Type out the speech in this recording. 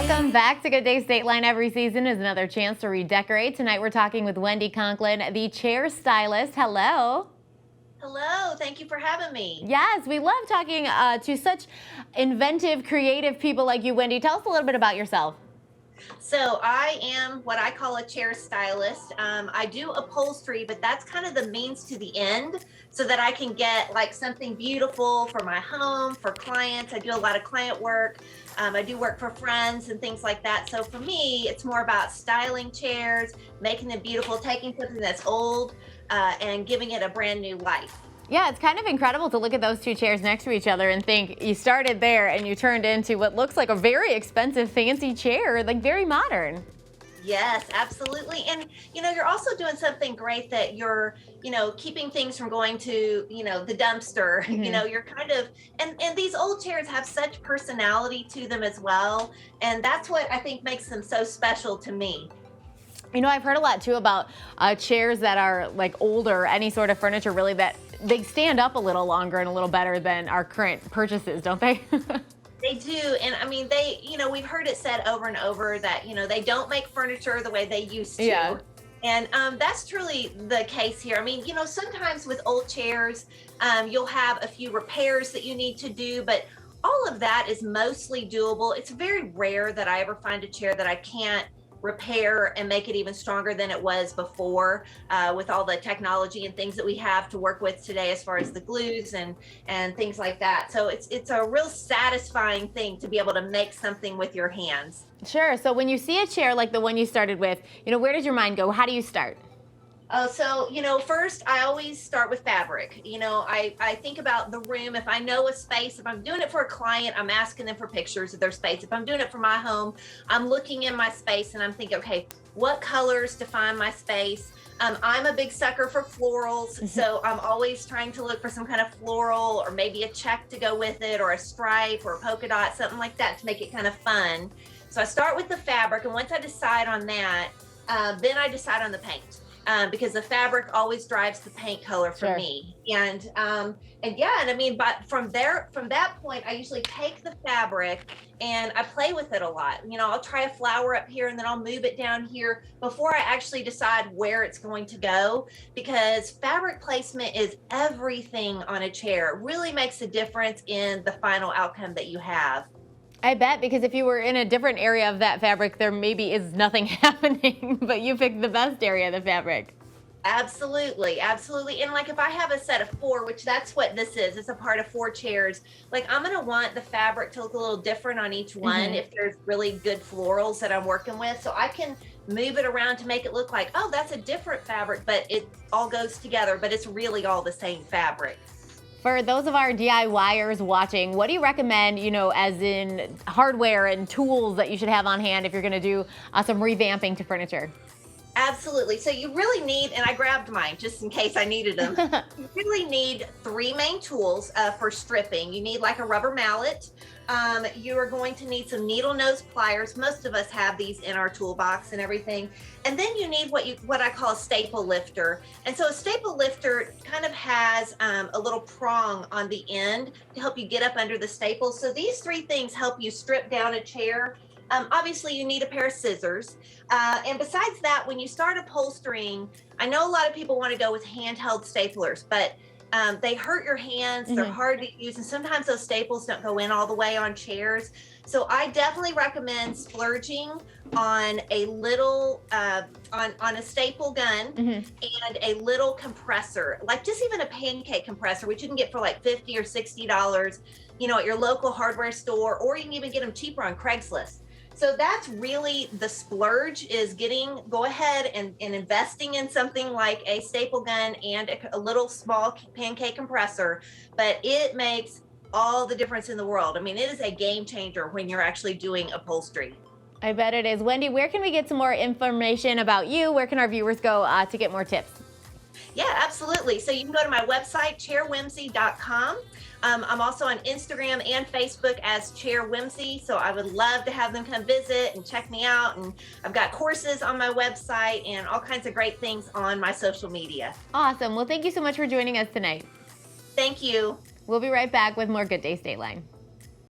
Welcome back to Good Day State Line. Every season is another chance to redecorate. Tonight we're talking with Wendy Conklin, the chair stylist. Hello. Hello, thank you for having me. Yes, we love talking to such inventive, creative people like you, Wendy. Tell us a little bit about yourself. So I am what I call a chair stylist. I do upholstery, but that's kind of the means to the end so that I can get like something beautiful for my home, for clients. I do a lot of client work. I do work for friends and things like that. So for me, it's more about styling chairs, making them beautiful, taking something that's old and giving it a brand new life. Yeah, it's kind of incredible to look at those two chairs next to each other and think you started there and you turned into what looks like a very expensive, fancy chair, like very modern. Yes, absolutely. And you're also doing something great that you're, keeping things from going to, the dumpster. You're kind of and these old chairs have such personality to them as well. And that's what I think makes them so special to me. I've heard a lot too about chairs that are like older, any sort of furniture really, that they stand up a little longer and a little better than our current purchases, don't they? They do. And I mean, we've heard it said over and over that, they don't make furniture the way they used to. Yeah. And that's truly the case here. I mean, sometimes with old chairs, you'll have a few repairs that you need to do, but all of that is mostly doable. It's very rare that I ever find a chair that I can't repair and make it even stronger than it was before, with all the technology and things that we have to work with today as far as the glues and things like that. So it's a real satisfying thing to be able to make something with your hands. Sure. So when you see a chair like the one you started with, where does your mind go? How do you start? So, first I always start with fabric. I think about the room. If I know a space, if I'm doing it for a client, I'm asking them for pictures of their space. If I'm doing it for my home, I'm looking in my space and I'm thinking, okay, what colors define my space? I'm a big sucker for florals, so I'm always trying to look for some kind of floral or maybe a check to go with it or a stripe or a polka dot, something like that to make it kind of fun. So I start with the fabric, and once I decide on that, then I decide on the paint. Because the fabric always drives the paint color for Sure. me. And I mean, but from that point, I usually take the fabric and I play with it a lot. I'll try a flower up here and then I'll move it down here before I actually decide where it's going to go, because fabric placement is everything on a chair. It really makes a difference in the final outcome that you have. I bet, because if you were in a different area of that fabric, there maybe is nothing happening, but you picked the best area of the fabric. Absolutely, absolutely. And like if I have a set of four, which that's what this is, it's a part of four chairs, like I'm going to want the fabric to look a little different on each one if there's really good florals that I'm working with. So I can move it around to make it look like, oh, that's a different fabric, but it all goes together, but it's really all the same fabric. For those of our DIYers watching, what do you recommend, as in hardware and tools that you should have on hand if you're going to do some revamping to furniture? Absolutely. So you really need, and I grabbed mine just in case I needed them. You really need three main tools for stripping. You need like a rubber mallet. You are going to need some needle nose pliers. Most of us have these in our toolbox and everything. And then you need what I call a staple lifter. And so a staple lifter kind of has a little prong on the end to help you get up under the staples. So these three things help you strip down a chair. Obviously, you need a pair of scissors. And besides that, when you start upholstering, I know a lot of people want to go with handheld staplers, but they hurt your hands. They're hard to use. And sometimes those staples don't go in all the way on chairs. So I definitely recommend splurging on a little, on a staple gun and a little compressor, like just even a pancake compressor, which you can get for like $50 or $60, at your local hardware store, or you can even get them cheaper on Craigslist. So that's really the splurge, is go ahead and investing in something like a staple gun and a little small pancake compressor, but it makes all the difference in the world. I mean, it is a game changer when you're actually doing upholstery. I bet it is. Wendy, where can we get some more information about you? Where can our viewers go to get more tips? Yeah, absolutely. So you can go to my website, chairwhimsy.com. I'm also on Instagram and Facebook as Chair Whimsy, so I would love to have them come visit and check me out. And I've got courses on my website and all kinds of great things on my social media. Awesome. Well, thank you so much for joining us tonight. Thank you. We'll be right back with more Good Day State Line.